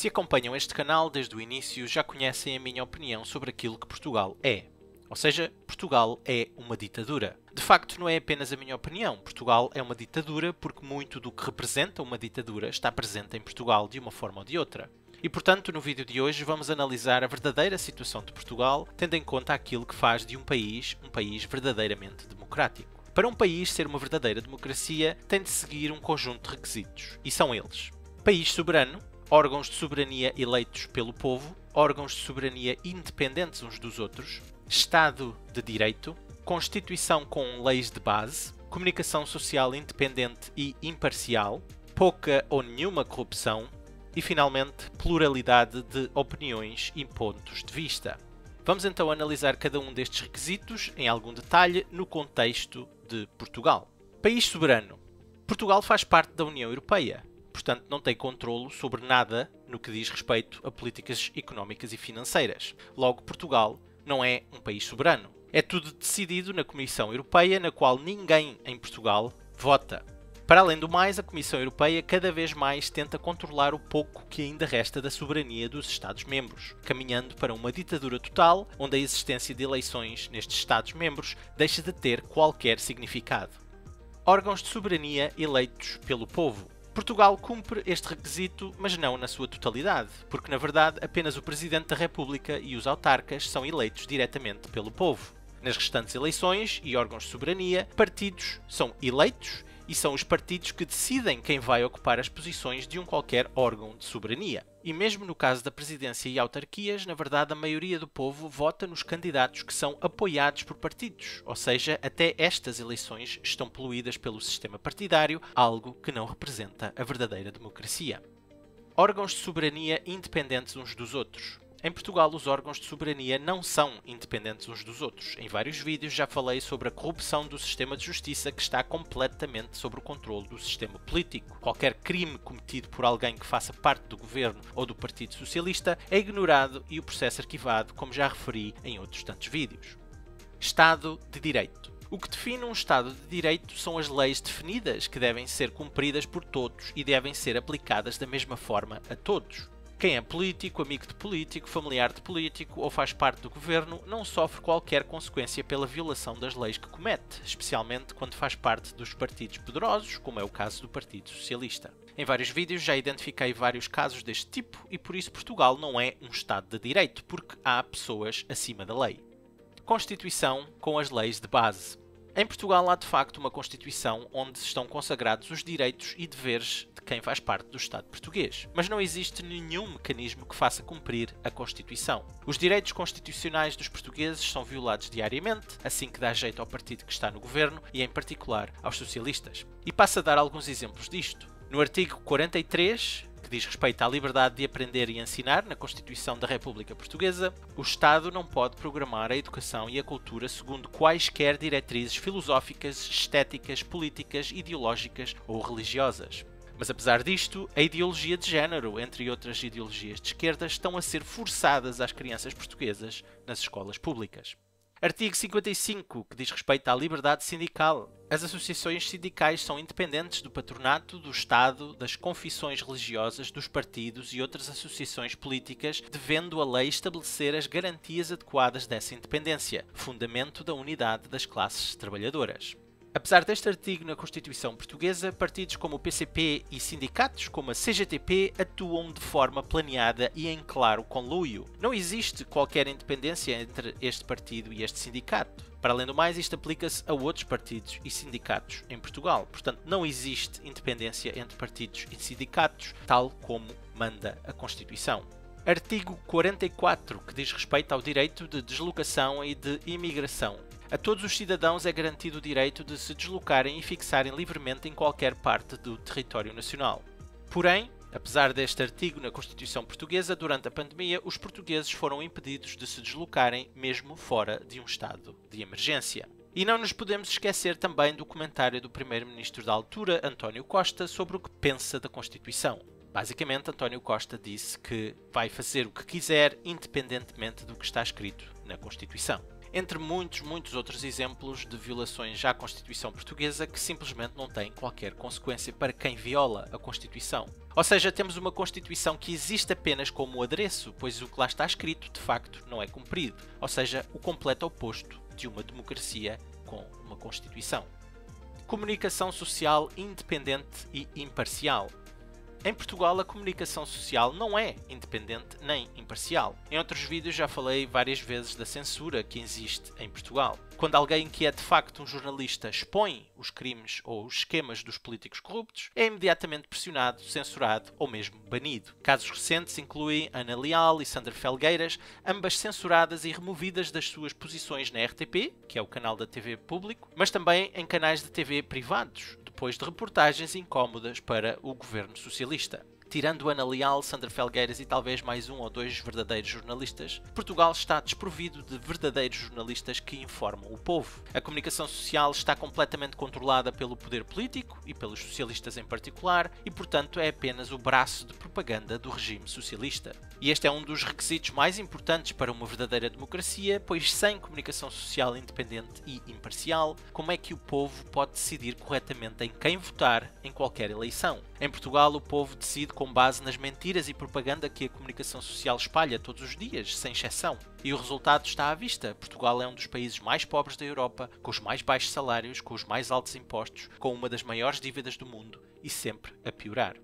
Se acompanham este canal desde o início, já conhecem a minha opinião sobre aquilo que Portugal é. Ou seja, Portugal é uma ditadura. De facto, não é apenas a minha opinião. Portugal é uma ditadura porque muito do que representa uma ditadura está presente em Portugal de uma forma ou de outra. E, portanto, no vídeo de hoje vamos analisar a verdadeira situação de Portugal, tendo em conta aquilo que faz de um país verdadeiramente democrático. Para um país ser uma verdadeira democracia, tem de seguir um conjunto de requisitos. E são eles: país soberano, órgãos de soberania eleitos pelo povo, órgãos de soberania independentes uns dos outros, Estado de Direito, Constituição com leis de base, comunicação social independente e imparcial, pouca ou nenhuma corrupção e, finalmente, pluralidade de opiniões e pontos de vista. Vamos então analisar cada um destes requisitos em algum detalhe no contexto de Portugal. País soberano. Portugal faz parte da União Europeia, portanto não tem controlo sobre nada no que diz respeito a políticas económicas e financeiras. Logo, Portugal não é um país soberano. É tudo decidido na Comissão Europeia, na qual ninguém em Portugal vota. Para além do mais, a Comissão Europeia cada vez mais tenta controlar o pouco que ainda resta da soberania dos Estados-membros, caminhando para uma ditadura total, onde a existência de eleições nestes Estados-membros deixa de ter qualquer significado. Órgãos de soberania eleitos pelo povo. Portugal cumpre este requisito, mas não na sua totalidade, porque na verdade apenas o Presidente da República e os autarcas são eleitos diretamente pelo povo. Nas restantes eleições e órgãos de soberania, partidos são eleitos e são os partidos que decidem quem vai ocupar as posições de um qualquer órgão de soberania. E mesmo no caso da presidência e autarquias, na verdade a maioria do povo vota nos candidatos que são apoiados por partidos, ou seja, até estas eleições estão poluídas pelo sistema partidário, algo que não representa a verdadeira democracia. Órgãos de soberania independentes uns dos outros. Em Portugal, os órgãos de soberania não são independentes uns dos outros. Em vários vídeos já falei sobre a corrupção do sistema de justiça, que está completamente sob o controle do sistema político. Qualquer crime cometido por alguém que faça parte do governo ou do Partido Socialista é ignorado e o processo arquivado, como já referi em outros tantos vídeos. Estado de Direito. O que define um Estado de Direito são as leis definidas, que devem ser cumpridas por todos e devem ser aplicadas da mesma forma a todos. Quem é político, amigo de político, familiar de político ou faz parte do governo não sofre qualquer consequência pela violação das leis que comete, especialmente quando faz parte dos partidos poderosos, como é o caso do Partido Socialista. Em vários vídeos já identifiquei vários casos deste tipo e por isso Portugal não é um Estado de Direito, porque há pessoas acima da lei. Constituição com as leis de base. Em Portugal há de facto uma Constituição onde estão consagrados os direitos e deveres de quem faz parte do Estado português, mas não existe nenhum mecanismo que faça cumprir a Constituição. Os direitos constitucionais dos portugueses são violados diariamente, assim que dá jeito ao partido que está no governo e em particular aos socialistas. E passo a dar alguns exemplos disto. No artigo 43, que diz respeito à liberdade de aprender e ensinar na Constituição da República Portuguesa, o Estado não pode programar a educação e a cultura segundo quaisquer diretrizes filosóficas, estéticas, políticas, ideológicas ou religiosas. Mas apesar disto, a ideologia de género, entre outras ideologias de esquerda, estão a ser forçadas às crianças portuguesas nas escolas públicas. Artigo 55, que diz respeito à liberdade sindical. As associações sindicais são independentes do patronato, do Estado, das confissões religiosas, dos partidos e outras associações políticas, devendo a lei estabelecer as garantias adequadas dessa independência, fundamento da unidade das classes trabalhadoras. Apesar deste artigo na Constituição Portuguesa, partidos como o PCP e sindicatos como a CGTP atuam de forma planeada e em claro conluio. Não existe qualquer independência entre este partido e este sindicato. Para além do mais, isto aplica-se a outros partidos e sindicatos em Portugal. Portanto, não existe independência entre partidos e sindicatos, tal como manda a Constituição. Artigo 44, que diz respeito ao direito de deslocação e de imigração. A todos os cidadãos é garantido o direito de se deslocarem e fixarem livremente em qualquer parte do território nacional. Porém, apesar deste artigo na Constituição Portuguesa, durante a pandemia, os portugueses foram impedidos de se deslocarem mesmo fora de um estado de emergência. E não nos podemos esquecer também do comentário do primeiro-ministro da altura, António Costa, sobre o que pensa da Constituição. Basicamente, António Costa disse que vai fazer o que quiser, independentemente do que está escrito na Constituição. entre muitos outros exemplos de violações à Constituição Portuguesa que simplesmente não têm qualquer consequência para quem viola a Constituição. Ou seja, temos uma Constituição que existe apenas como adereço, pois o que lá está escrito, de facto, não é cumprido. Ou seja, o completo oposto de uma democracia com uma Constituição. Comunicação social independente e imparcial. Em Portugal, a comunicação social não é independente nem imparcial. Em outros vídeos já falei várias vezes da censura que existe em Portugal. Quando alguém que é de facto um jornalista expõe os crimes ou os esquemas dos políticos corruptos, é imediatamente pressionado, censurado ou mesmo banido. Casos recentes incluem Ana Leal e Sandra Felgueiras, ambas censuradas e removidas das suas posições na RTP, que é o canal da TV público, mas também em canais de TV privados, depois de reportagens incómodas para o governo socialista. Tirando Ana Leal, Sandra Felgueiras e talvez mais um ou dois verdadeiros jornalistas, Portugal está desprovido de verdadeiros jornalistas que informam o povo. A comunicação social está completamente controlada pelo poder político e pelos socialistas em particular e, portanto, é apenas o braço de propaganda do regime socialista. E este é um dos requisitos mais importantes para uma verdadeira democracia, pois sem comunicação social independente e imparcial, como é que o povo pode decidir corretamente em quem votar em qualquer eleição? Em Portugal, o povo decide com base nas mentiras e propaganda que a comunicação social espalha todos os dias, sem exceção. E o resultado está à vista. Portugal é um dos países mais pobres da Europa, com os mais baixos salários, com os mais altos impostos, com uma das maiores dívidas do mundo e sempre a piorar.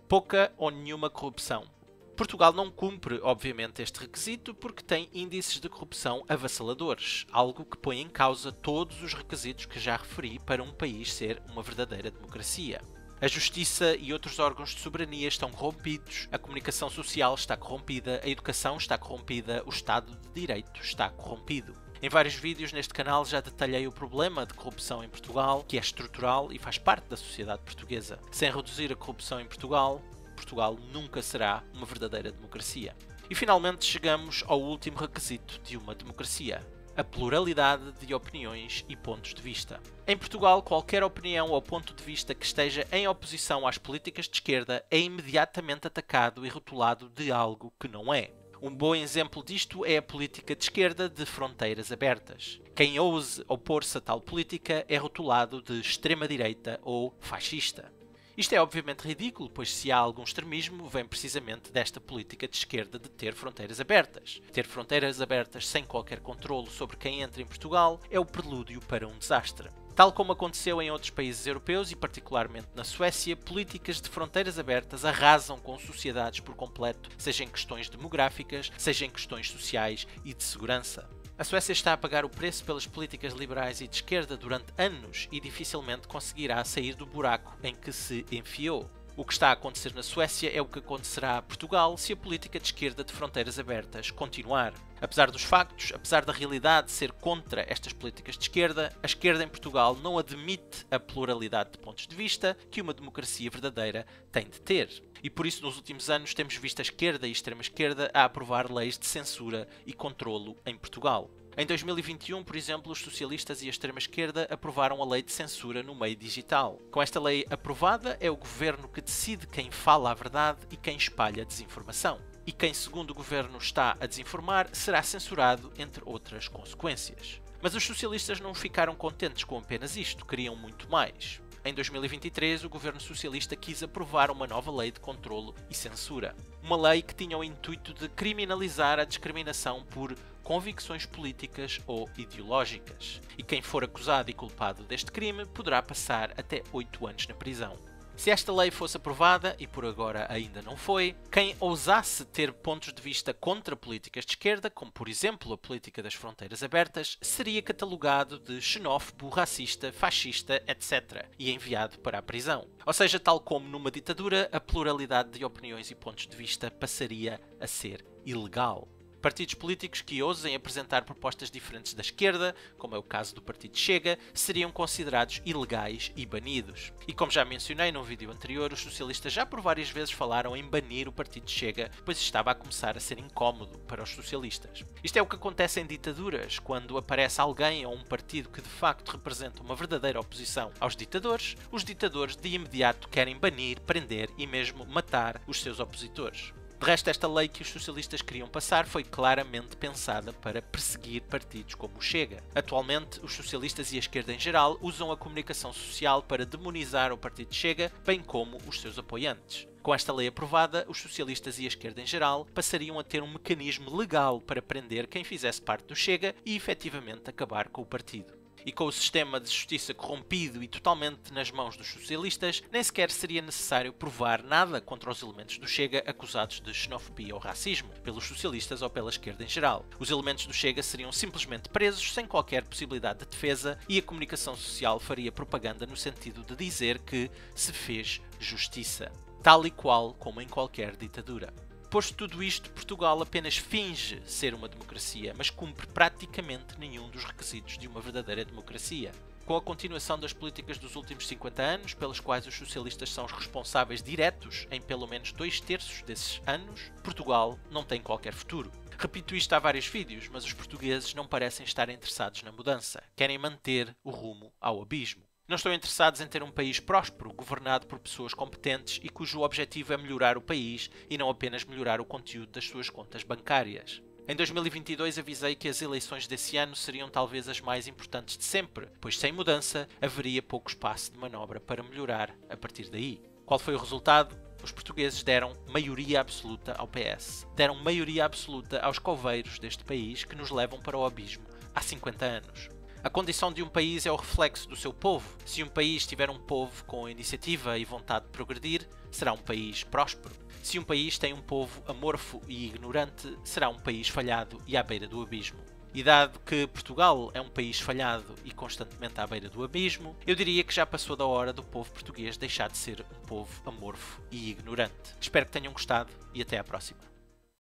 Pouca ou nenhuma corrupção. Portugal não cumpre, obviamente, este requisito porque tem índices de corrupção avassaladores, algo que põe em causa todos os requisitos que já referi para um país ser uma verdadeira democracia. A justiça e outros órgãos de soberania estão corrompidos, a comunicação social está corrompida, a educação está corrompida, o Estado de Direito está corrompido. Em vários vídeos neste canal já detalhei o problema de corrupção em Portugal, que é estrutural e faz parte da sociedade portuguesa. Sem reduzir a corrupção em Portugal, Portugal nunca será uma verdadeira democracia. E finalmente chegamos ao último requisito de uma democracia: a pluralidade de opiniões e pontos de vista. Em Portugal, qualquer opinião ou ponto de vista que esteja em oposição às políticas de esquerda é imediatamente atacado e rotulado de algo que não é. Um bom exemplo disto é a política de esquerda de fronteiras abertas. Quem ouse opor-se a tal política é rotulado de extrema-direita ou fascista. Isto é obviamente ridículo, pois se há algum extremismo, vem precisamente desta política de esquerda de ter fronteiras abertas. Ter fronteiras abertas sem qualquer controlo sobre quem entra em Portugal é o prelúdio para um desastre. Tal como aconteceu em outros países europeus e particularmente na Suécia, políticas de fronteiras abertas arrasam com sociedades por completo, seja em questões demográficas, seja em questões sociais e de segurança. A Suécia está a pagar o preço pelas políticas liberais e de esquerda durante anos e dificilmente conseguirá sair do buraco em que se enfiou. O que está a acontecer na Suécia é o que acontecerá a Portugal se a política de esquerda de fronteiras abertas continuar. Apesar dos factos, apesar da realidade ser contra estas políticas de esquerda, a esquerda em Portugal não admite a pluralidade de pontos de vista que uma democracia verdadeira tem de ter. E por isso nos últimos anos temos visto a esquerda e a extrema-esquerda a aprovar leis de censura e controlo em Portugal. Em 2021, por exemplo, os socialistas e a extrema-esquerda aprovaram a lei de censura no meio digital. Com esta lei aprovada, é o governo que decide quem fala a verdade e quem espalha desinformação. E quem, segundo o governo, está a desinformar será censurado, entre outras consequências. Mas os socialistas não ficaram contentes com apenas isto, queriam muito mais. Em 2023, o governo socialista quis aprovar uma nova lei de controlo e censura. Uma lei que tinha o intuito de criminalizar a discriminação por convicções políticas ou ideológicas. E quem for acusado e culpado deste crime poderá passar até 8 anos na prisão. Se esta lei fosse aprovada, e por agora ainda não foi, quem ousasse ter pontos de vista contra políticas de esquerda, como por exemplo a política das fronteiras abertas, seria catalogado de xenófobo, racista, fascista, etc. e enviado para a prisão. Ou seja, tal como numa ditadura, a pluralidade de opiniões e pontos de vista passaria a ser ilegal. Partidos políticos que ousem apresentar propostas diferentes da esquerda, como é o caso do Partido Chega, seriam considerados ilegais e banidos. E como já mencionei num vídeo anterior, os socialistas já por várias vezes falaram em banir o Partido Chega, pois estava a começar a ser incómodo para os socialistas. Isto é o que acontece em ditaduras, quando aparece alguém ou um partido que de facto representa uma verdadeira oposição aos ditadores, os ditadores de imediato querem banir, prender e mesmo matar os seus opositores. De resto, esta lei que os socialistas queriam passar foi claramente pensada para perseguir partidos como o Chega. Atualmente, os socialistas e a esquerda em geral usam a comunicação social para demonizar o partido Chega, bem como os seus apoiantes. Com esta lei aprovada, os socialistas e a esquerda em geral passariam a ter um mecanismo legal para prender quem fizesse parte do Chega e efetivamente acabar com o partido. E com o sistema de justiça corrompido e totalmente nas mãos dos socialistas, nem sequer seria necessário provar nada contra os elementos do Chega acusados de xenofobia ou racismo, pelos socialistas ou pela esquerda em geral. Os elementos do Chega seriam simplesmente presos sem qualquer possibilidade de defesa e a comunicação social faria propaganda no sentido de dizer que se fez justiça, tal e qual como em qualquer ditadura. Posto tudo isto, Portugal apenas finge ser uma democracia, mas cumpre praticamente nenhum dos requisitos de uma verdadeira democracia. Com a continuação das políticas dos últimos 50 anos, pelas quais os socialistas são os responsáveis diretos em pelo menos 2/3 desses anos, Portugal não tem qualquer futuro. Repito isto há vários vídeos, mas os portugueses não parecem estar interessados na mudança. Querem manter o rumo ao abismo. Não estão interessados em ter um país próspero, governado por pessoas competentes e cujo objetivo é melhorar o país e não apenas melhorar o conteúdo das suas contas bancárias. Em 2022 avisei que as eleições desse ano seriam talvez as mais importantes de sempre, pois sem mudança haveria pouco espaço de manobra para melhorar a partir daí. Qual foi o resultado? Os portugueses deram maioria absoluta ao PS. Deram maioria absoluta aos coveiros deste país que nos levam para o abismo há 50 anos. A condição de um país é o reflexo do seu povo. Se um país tiver um povo com iniciativa e vontade de progredir, será um país próspero. Se um país tem um povo amorfo e ignorante, será um país falhado e à beira do abismo. E dado que Portugal é um país falhado e constantemente à beira do abismo, eu diria que já passou da hora do povo português deixar de ser um povo amorfo e ignorante. Espero que tenham gostado e até à próxima.